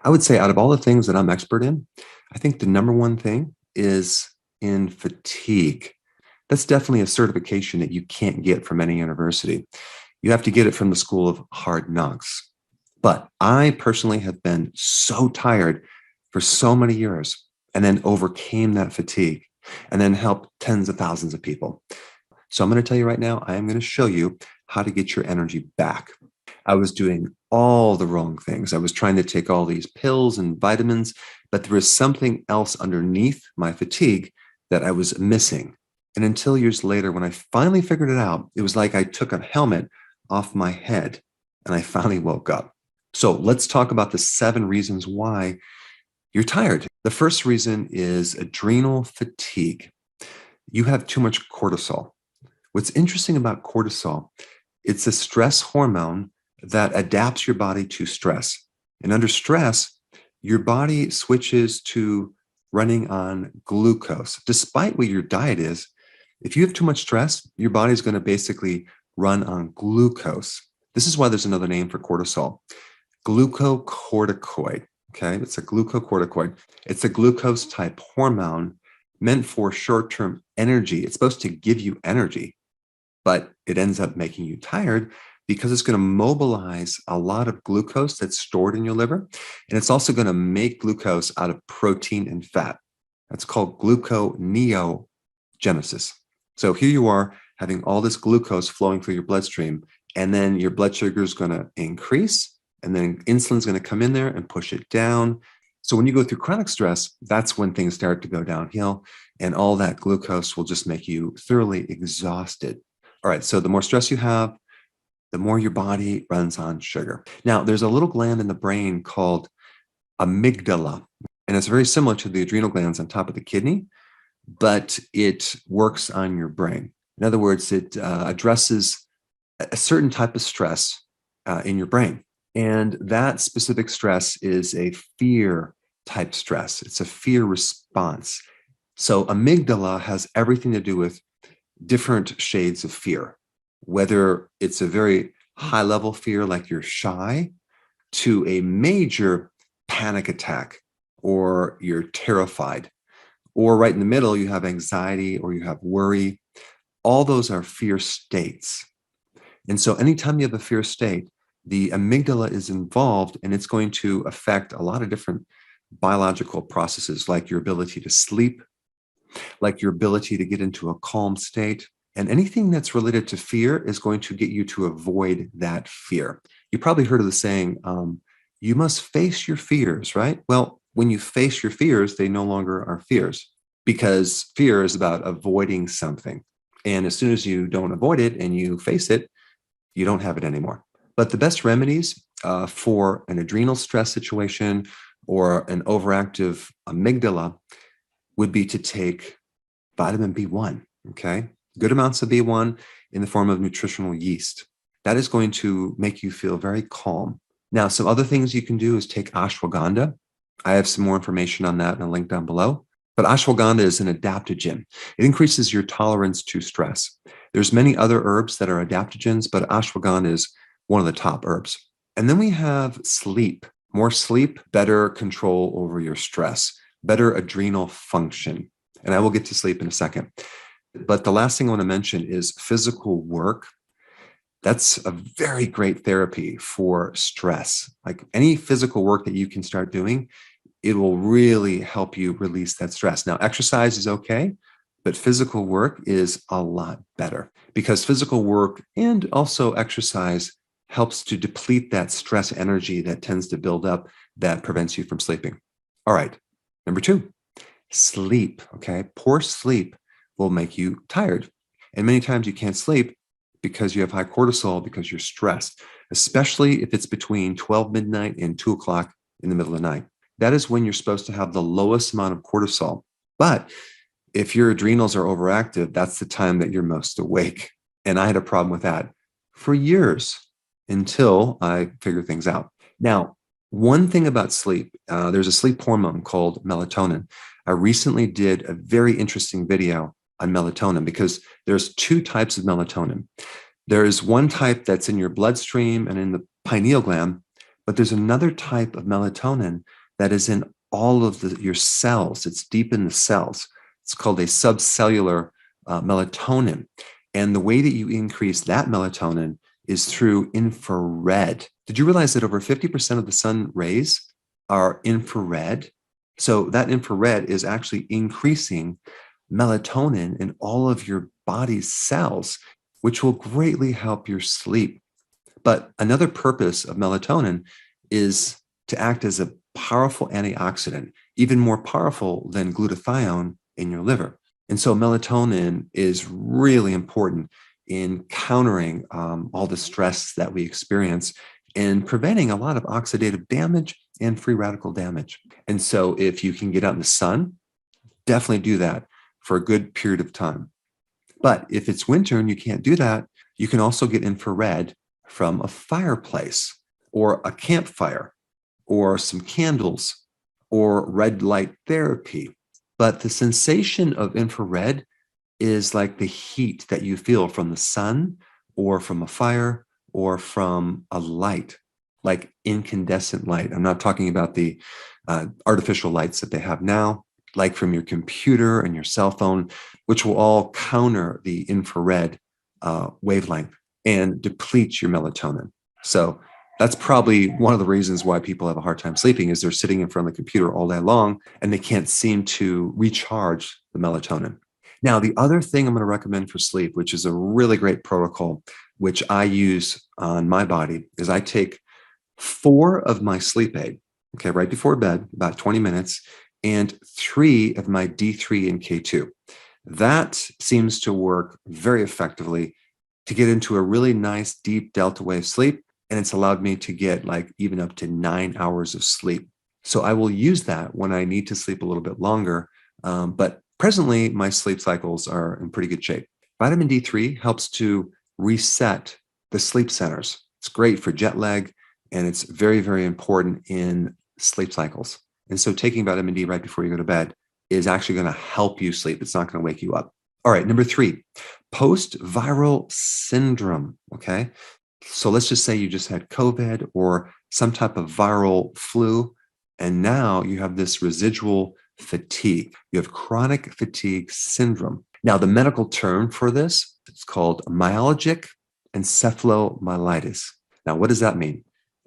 I would say out of all the things that I'm expert in, I think the number one thing is in fatigue. That's definitely a certification that you can't get from any university. You have to get it from the school of hard knocks. But I personally have been so tired for so many years and then overcame that fatigue and then helped tens of thousands of people. So I'm going to tell you right now, I am going to show you how to get your energy back. I was doing all the wrong things. I was trying to take all these pills and vitamins, but there was something else underneath my fatigue that I was missing. And until years later, when I finally figured it out, it was like I took a helmet off my head and I finally woke up. So let's talk about the 7 reasons why you're tired. The first reason is adrenal fatigue. You have too much cortisol. What's interesting about cortisol, it's a stress hormone that adapts your body to stress. And under stress, your body switches to running on glucose. Despite what your diet is, if you have too much stress, your body's going to basically run on glucose. This is why there's another name for cortisol, glucocorticoid. Okay, it's a glucocorticoid. It's a glucose type hormone meant for short-term energy. It's supposed to give you energy, but it ends up making you tired because it's going to mobilize a lot of glucose that's stored in your liver. And it's also going to make glucose out of protein and fat. That's called gluconeogenesis. So here you are having all this glucose flowing through your bloodstream, and then your blood sugar is going to increase, and then insulin's going to come in there and push it down. So when you go through chronic stress, that's when things start to go downhill, and all that glucose will just make you thoroughly exhausted. All right, so the more stress you have, the more your body runs on sugar. Now, there's a little gland in the brain called amygdala, and it's very similar to the adrenal glands on top of the kidney, but it works on your brain. In other words, it addresses a certain type of stress in your brain. And that specific stress is a fear type stress. It's a fear response. So amygdala has everything to do with different shades of fear, whether it's a very high level fear like you're shy to a major panic attack or you're terrified, or right in the middle, you have anxiety or you have worry. All those are fear states. And so anytime you have a fear state, the amygdala is involved, and it's going to affect a lot of different biological processes, like your ability to sleep, like your ability to get into a calm state. And anything that's related to fear is going to get you to avoid that fear. You probably heard of the saying, you must face your fears, right? Well, when you face your fears, they no longer are fears, because fear is about avoiding something. And as soon as you don't avoid it and you face it, you don't have it anymore. But the best remedies for an adrenal stress situation or an overactive amygdala would be to take vitamin B1, okay? Good amounts of B1 in the form of nutritional yeast. That is going to make you feel very calm. Now, some other things you can do is take ashwagandha. I have some more information on that in a link down below. But ashwagandha is an adaptogen. It increases your tolerance to stress. There's many other herbs that are adaptogens, but ashwagandha is one of the top herbs. And then we have sleep. More sleep, better control over your stress, better adrenal function. And I will get to sleep in a second. But the last thing I want to mention is physical work. That's a very great therapy for stress. Like any physical work that you can start doing, it will really help you release that stress. Now, exercise is okay, but physical work is a lot better, because physical work and also exercise helps to deplete that stress energy that tends to build up that prevents you from sleeping. All right, number 2, sleep, okay? Poor sleep will make you tired. And many times you can't sleep because you have high cortisol, because you're stressed, especially if it's between 12 midnight and 2 o'clock in the middle of the night. That is when you're supposed to have the lowest amount of cortisol. But if your adrenals are overactive, that's the time that you're most awake. And I had a problem with that for years until I figured things out. Now, one thing about sleep, there's a sleep hormone called melatonin. I recently did a very interesting video on melatonin because there's 2 types of melatonin. There is one type that's in your bloodstream and in the pineal gland But there's another type of melatonin that is in all of your cells. It's deep in the cells. It's called a subcellular melatonin. And the way that you increase that melatonin is through infrared. Did you realize that over 50% of the sun rays are infrared? So that infrared is actually increasing melatonin in all of your body's cells, which will greatly help your sleep. But another purpose of melatonin is to act as a powerful antioxidant, even more powerful than glutathione in your liver. And so melatonin is really important in countering all the stress that we experience and preventing a lot of oxidative damage and free radical damage. And so if you can get out in the sun, definitely do that for a good period of time. But if it's winter and you can't do that, you can also get infrared from a fireplace or a campfire or some candles or red light therapy. But the sensation of infrared is like the heat that you feel from the sun or from a fire or from a light, like incandescent light. I'm not talking about the artificial lights that they have now, like from your computer and your cell phone, which will all counter the infrared wavelength and deplete your melatonin. So that's probably one of the reasons why people have a hard time sleeping is they're sitting in front of the computer all day long and they can't seem to recharge the melatonin. Now, the other thing I'm going to recommend for sleep, which is a really great protocol, which I use on my body, is I take 4 of my sleep aid, okay, right before bed, about 20 minutes, and 3 of my D3 and K2. That seems to work very effectively to get into a really nice deep delta wave sleep. And it's allowed me to get like even up to 9 hours of sleep. So I will use that when I need to sleep a little bit longer. But presently, my sleep cycles are in pretty good shape. Vitamin D3 helps to reset the sleep centers. It's great for jet lag, and it's very, very important in sleep cycles. And so taking vitamin D right before you go to bed is actually going to help you sleep. It's not going to wake you up. All right, number 3, post-viral syndrome, okay? So let's just say you just had COVID or some type of viral flu, and now you have this residual fatigue. You have chronic fatigue syndrome. Now, the medical term for this is called myalgic encephalomyelitis. Now, what does that mean?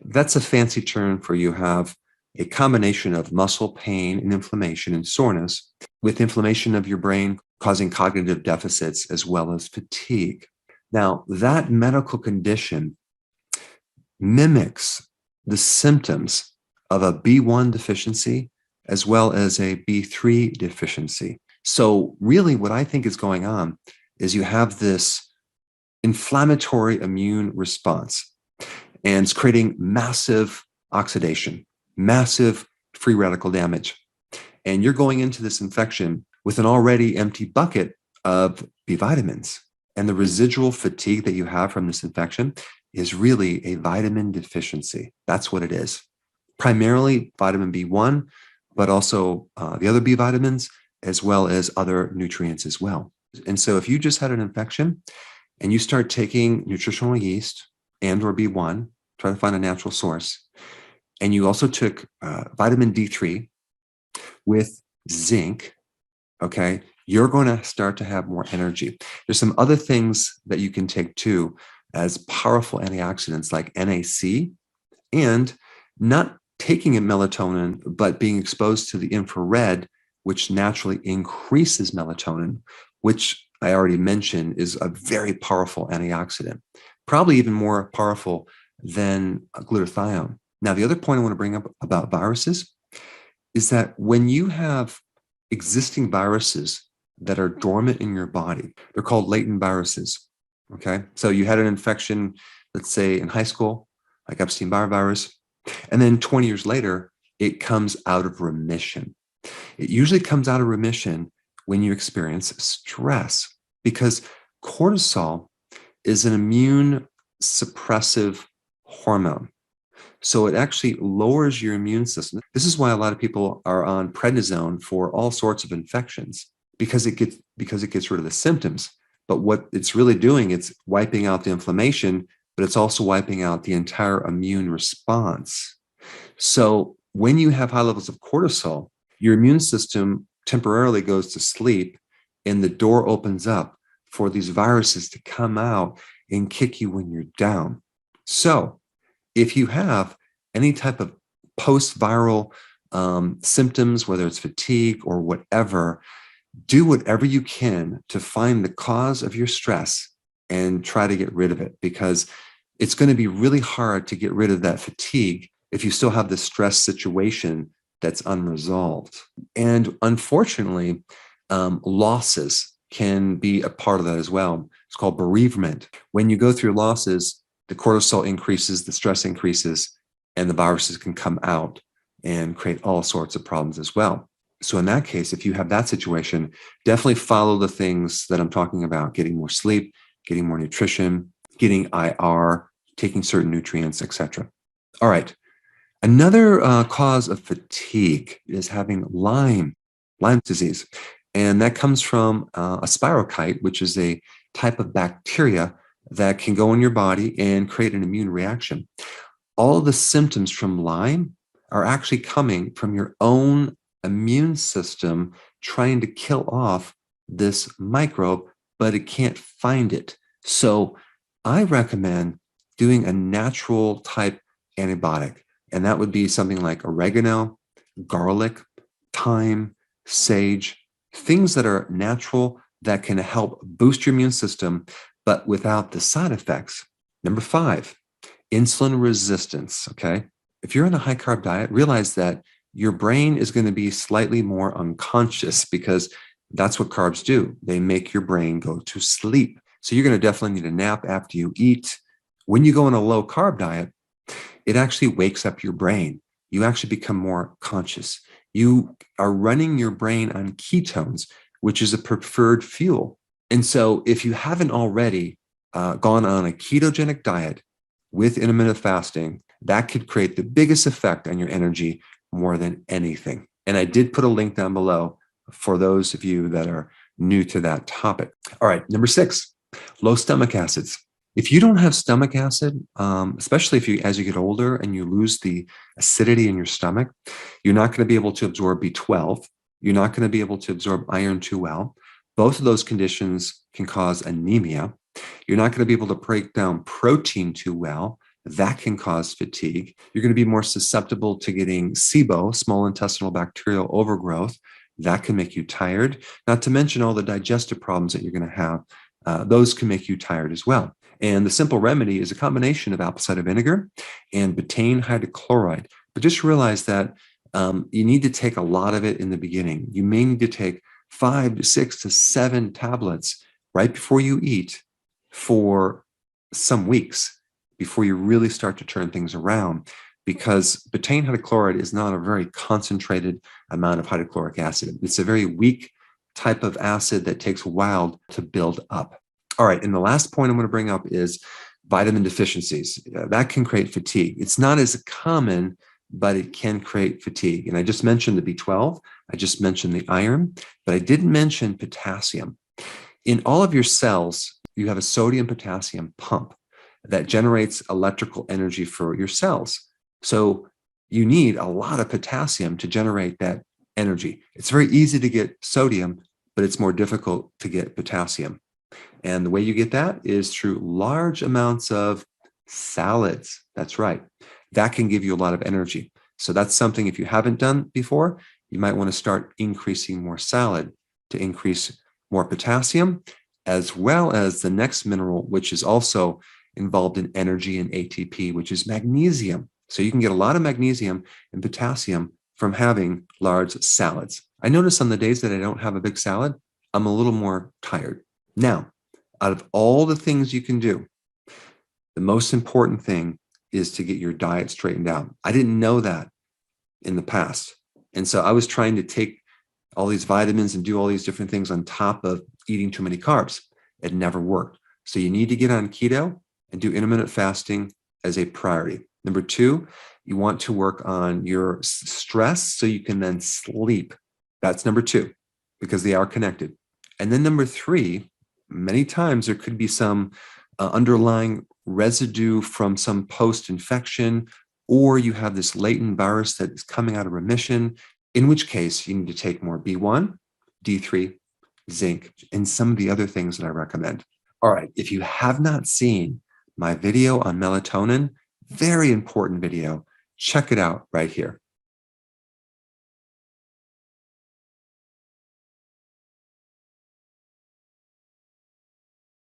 That's a fancy term for you have a combination of muscle pain and inflammation and soreness with inflammation of your brain causing cognitive deficits as well as fatigue. Now, that medical condition mimics the symptoms of a B1 deficiency as well as a B3 deficiency. So really what I think is going on is you have this inflammatory immune response, and it's creating massive oxidation, massive free radical damage. And you're going into this infection with an already empty bucket of B vitamins. And the residual fatigue that you have from this infection is really a vitamin deficiency. That's what it is. Primarily vitamin B1, but also the other B vitamins, as well as other nutrients as well. And so if you just had an infection and you start taking nutritional yeast and or B1, try to find a natural source, and you also took vitamin D3 with zinc, okay, you're going to start to have more energy. There's some other things that you can take too as powerful antioxidants like NAC, and not taking in melatonin, but being exposed to the infrared, which naturally increases melatonin, which I already mentioned is a very powerful antioxidant, probably even more powerful than glutathione. Now, the other point I want to bring up about viruses is that when you have existing viruses that are dormant in your body, they're called latent viruses, okay? So you had an infection, let's say in high school, like Epstein-Barr virus, and then 20 years later, it comes out of remission. It usually comes out of remission when you experience stress, because cortisol is an immune suppressive hormone. So it actually lowers your immune system. This is why a lot of people are on prednisone for all sorts of infections, because it gets rid of the symptoms. But what it's really doing, it's wiping out the inflammation but it's also wiping out the entire immune response. So when you have high levels of cortisol, your immune system temporarily goes to sleep and the door opens up for these viruses to come out and kick you when you're down. So if you have any type of post-viral symptoms, whether it's fatigue or whatever, do whatever you can to find the cause of your stress and try to get rid of it, because it's going to be really hard to get rid of that fatigue if you still have the stress situation that's unresolved. And unfortunately, losses can be a part of that as well. It's called bereavement. When you go through losses, the cortisol increases, the stress increases, and the viruses can come out and create all sorts of problems as well. So in that case, if you have that situation, definitely follow the things that I'm talking about: getting more sleep, getting more nutrition, getting IR, taking certain nutrients, etc. All right. Another cause of fatigue is having Lyme disease. And that comes from a spirochete, which is a type of bacteria that can go in your body and create an immune reaction. All of the symptoms from Lyme are actually coming from your own immune system trying to kill off this microbe, but it can't find it. So I recommend doing a natural type antibiotic, and that would be something like oregano, garlic, thyme, sage, things that are natural that can help boost your immune system, but without the side effects. Number 5, insulin resistance. Okay. If you're on a high carb diet, realize that your brain is going to be slightly more unconscious, because that's what carbs do. They make your brain go to sleep. So you're going to definitely need a nap after you eat. When you go on a low carb diet, it actually wakes up your brain. You actually become more conscious. You are running your brain on ketones, which is a preferred fuel. And so if you haven't already gone on a ketogenic diet with intermittent fasting, that could create the biggest effect on your energy more than anything. And I did put a link down below for those of you that are new to that topic. All right, number 6, low stomach acids. If you don't have stomach acid, especially if you, as you get older and you lose the acidity in your stomach, you're not going to be able to absorb B12. You're not going to be able to absorb iron too well. Both of those conditions can cause anemia. You're not going to be able to break down protein too well. That can cause fatigue. You're going to be more susceptible to getting SIBO, small intestinal bacterial overgrowth. That can make you tired, not to mention all the digestive problems that you're going to have. Those can make you tired as well. And the simple remedy is a combination of apple cider vinegar and betaine hydrochloride. But just realize that you need to take a lot of it in the beginning. You may need to take 5 to 6 to 7 tablets right before you eat for some weeks before you really start to turn things around, because betaine hydrochloride is not a very concentrated amount of hydrochloric acid. It's a very weak type of acid that takes a while to build up. All right, and the last point I'm going to bring up is vitamin deficiencies. That can create fatigue. It's not as common, but it can create fatigue. And I just mentioned the B12, I just mentioned the iron, but I didn't mention potassium. In all of your cells, you have a sodium-potassium pump that generates electrical energy for your cells. So you need a lot of potassium to generate that energy. It's very easy to get sodium, but it's more difficult to get potassium. And the way you get that is through large amounts of salads. That's right. That can give you a lot of energy. So that's something, if you haven't done before, you might want to start increasing more salad to increase more potassium, as well as the next mineral, which is also involved in energy and ATP, which is magnesium. So you can get a lot of magnesium and potassium from having large salads. I notice on the days that I don't have a big salad, I'm a little more tired. Now, out of all the things you can do, the most important thing is to get your diet straightened out. I didn't know that in the past. And so I was trying to take all these vitamins and do all these different things on top of eating too many carbs. It never worked. So you need to get on keto and do intermittent fasting as a priority. Number 2, you want to work on your stress so you can then sleep. That's number 2, because they are connected. And then number 3, many times there could be some underlying residue from some post-infection, or you have this latent virus that is coming out of remission, in which case you need to take more B1, D3, zinc, and some of the other things that I recommend. All right, if you have not seen my video on melatonin, very important video, check it out right here.